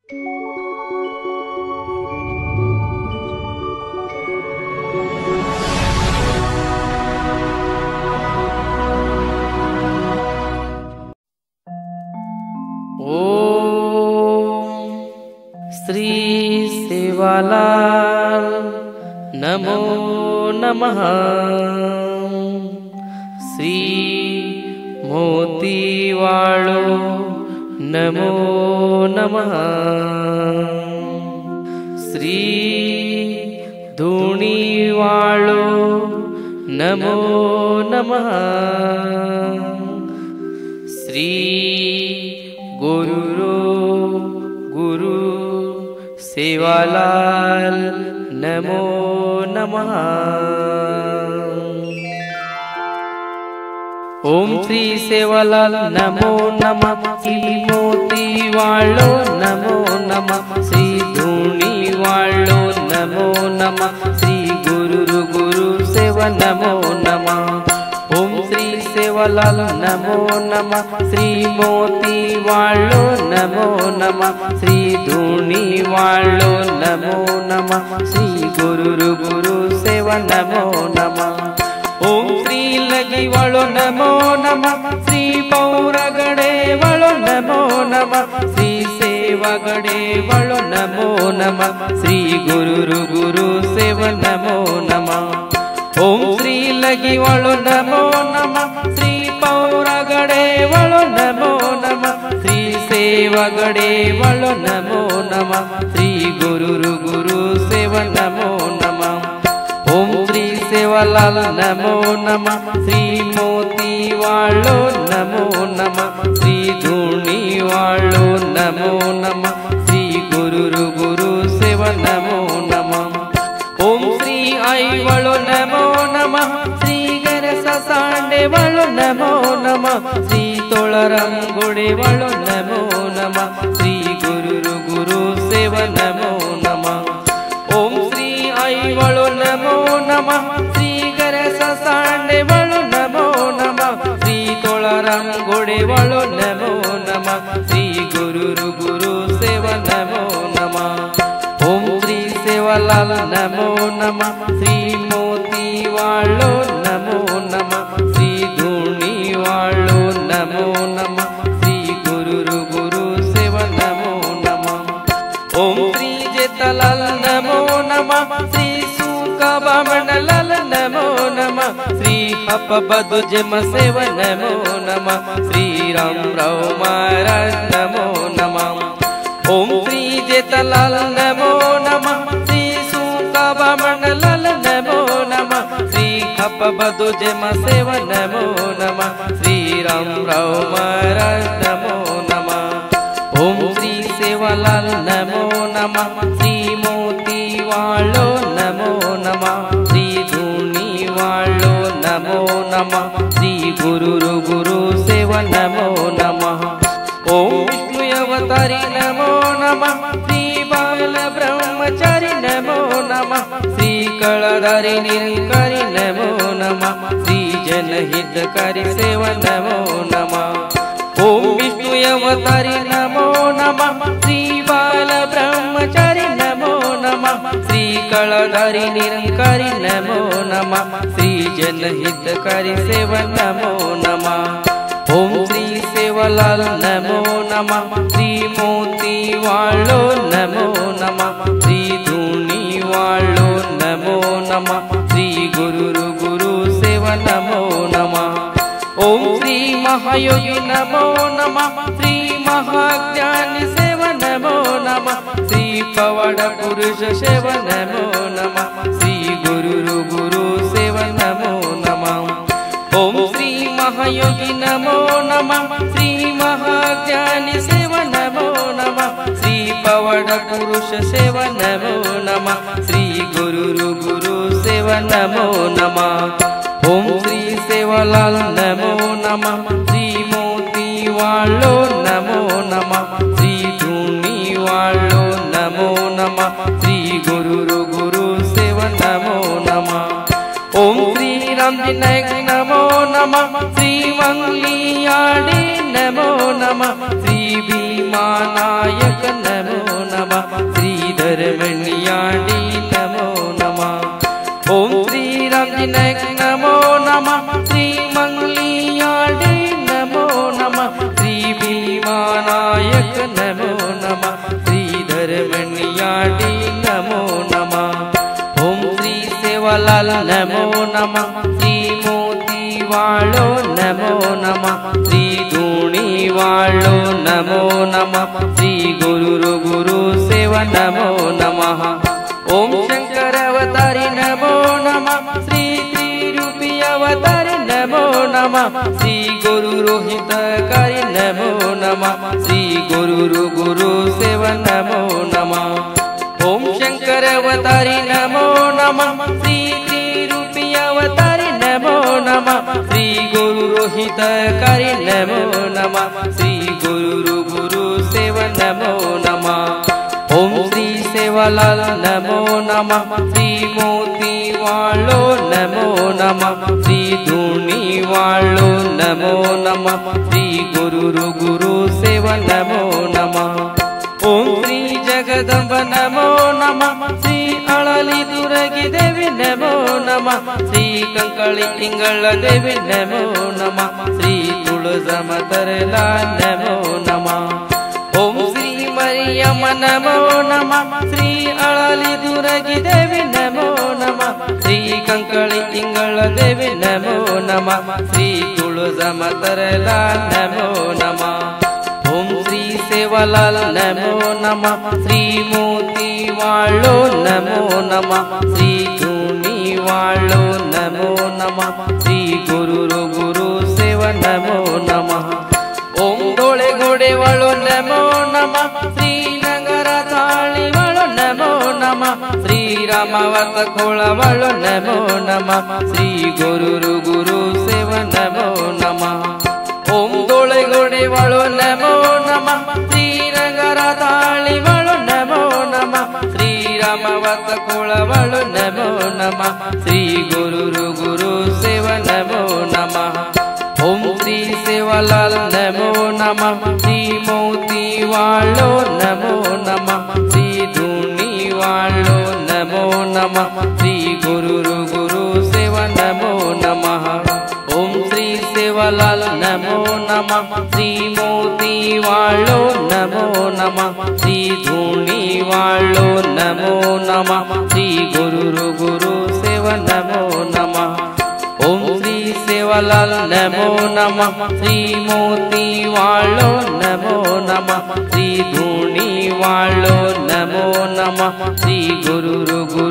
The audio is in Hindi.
श्री सेवालाल नमो नमः। श्री मोतीवाळो नमो नमः। श्री धूणीवाळो नमो नमः। श्री गुरु सेवालाल नमो नमः। ओम श्री सेवालाल नमो नमः। श्री मोतीवाळो नमो नमः। श्री धूणीवाळो नमो नमः। श्री गुरु सेवा नमो नमः। ओम श्री सेवालाल नमो नमः। श्री मोतीवाळो नमो नमः। श्री धूणीवाळो नमो नमः। श्री गुरु सेवा नमो नमः। ओम श्री लगिवाळो नमो नमः। श्री पौरगडेवाळो नमो नमः। श्री सेवागडेवाळो नमो नमः। श्री गुरु सेवा नमो नमः। ओम श्री लगिवाळो नमो नमः। श्री पौरगडेवाळो नमो नमः। श्री सेवागडेवाळो नमो नमः। श्री गुरु सेवा नमो नमः। ओम श्री सेवालाल नमो नमः। श्री मोतीवाळो नमो नमः। श्री धूणीवाळो नमो नमः। श्री गुरु सेवा नमो नमः। ओम श्री आईवाळो नमो नमः। श्री गरसांडेवाळो नमो नमः। श्री तोळरंगोडेवाळो नमो नमः। श्री गुरु सेवा नमो नमः। ओम श्री आईवाळो नमो नमः। श्री गरसांडेवाळो नमो नमः। श्री तोळरंगोडेवाळो नमो नमः। श्री गुरु सेवा नमो नमः। ओम श्री सेवालाल नमो नमः। श्री मोतीवाळो नमो नमः। श्री धूणीवाळो नमो नमः। श्री गुरु सेवा नमो नमः। ओम श्री जेठालाल नमो नमः। श्री सुकाबामणलाल नमो नमः। श्री हपबधु जम सेवा नमो नमः। श्री रामराव महाराज नमो नमः। ओम श्री जेठालाल नमो नमः। श्री सुकाबामणलाल नमो नमः। श्री हपबधु जम सेवा नमो नमः। श्री रामराव महाराज नमो नमः। ओम श्री सेवालाल नमो नमः। श्री मोतीवाळो नमो नमः। श्री धूणीवाळो नमो नमः। श्री गुरु सेवा नमो नमः। ओम विष्णु अवतारी नमो नमः। श्री बाल ब्रह्मचारी नमो नमः। श्री कळधारी निरंकारी नमो नमः। श्री जनहितकारी सेवा नमो नमः। ओम विष्णु अवतारी नमो नमः। श्री बाल ब्रह्मचारी नमो नमः। श्री कळधारी निरंकारी नमो नमः। श्री जनहितकारी सेवा नमो नमः। ओम श्री सेवालाल नमो नमः। श्री मोतीवाळो नमो नमः। श्री धूणीवाळो नमो नमः। श्री गुरु सेवा नमो नमः। ओम श्री महायोगी नमो नमः। श्री महाज्ञानी सेवा नमो नमः। श्री पवाड पुरुष सेवा नमो नमः। श्री गुरु सेवा नमो नमः। ओम श्री महायोगी नमो नमः। श्री महाज्ञानी सेवा नमो नमः। श्री पवाड पुरुष सेवा नमो नमः। श्री गुरु सेवा नमो नमः। ओम श्री सेवालाल नमो नमः। श्री मोतीवाळो नमो नमः। श्री धूणीवाळो नमो नमः। श्री गुरु सेवा नमो नमः। ओम श्री रामनायक नमो नमः। श्री मंगलियाडे नमो नमः। श्री भीमानायक नमो नायक नमो नमः श्रीधर मणियाडी नमो नमः ओम श्री सेवालाल नमो नमः श्री मोती वालो नमो नमः श्री धूणी वालो नमो नमः श्री गुरु सेवा नमो नमः ओम शंकर अवतारी नमो नमः श्री त्रिरूपी अवतारी नमो नमः श्री गुरु रोहितकारी नमो नमः श्री गुरु सेवा नमो नमः ओम शंकर अवतारी नमो नमः श्री त्रिरूपी अवतारी नमो नमः श्री गुरु रोहितकारी नमो नमः श्री गुरु सेवा नमो नमः ओम श्री सेवालाल नमो नमः श्री मोती वालो नमो नमः श्री धूणी वालो नमो नमः श्री गुरु सेवा नमो नमः ओम श्री जगदंब नमो नमः श्री अळली दुर्गी देवी नमो नमः श्री कंकळी इंगळ देवी नमो नमः श्री तुळजामतरला नमो नमः ओम श्री मरियम नमो नमः श्री अळली दुर्गी देवी नमो नमः श्री कंकळी इंगळ देवी नमो नमः श्री तुळजामतरला नमो नमः ओम श्री सेवालाल नमो नमः श्री मोती वालो नमो नमः श्री धूणी वालो नमो नमः श्री गुरु सेवा नमो नमः ओम डोळे घोडे वालो नमो नमः श्री नगरा ताळी वालो नमो नमः श्री रामावत खोळा वालो नमो नमः श्री गुरु सेवा नमो नमः ओम डोळे घोडे वालो नमो नमः श्री नगरा ताळी वालो नमो नमः श्री रामावत खोळा वालो नमो नमः श्री गुरु सेवा नमो नमः ओम श्री सेवालाल नमो नमः श्री मोती वालो नमो नमः श्री धूणी वालो नमो नमः श्री गुरु सेवा नमो नमः ओम श्री सेवालाल नमो नमः श्री मोती वालो नमो नमः श्री धूणी वालो नमो नमः श्री गुरु सेवा नमो नमः ओम श्री सेवालाल नमो नमः श्री मोती वालो नमो नमः श्री धूणी वालो नमो नमः श्री गुरु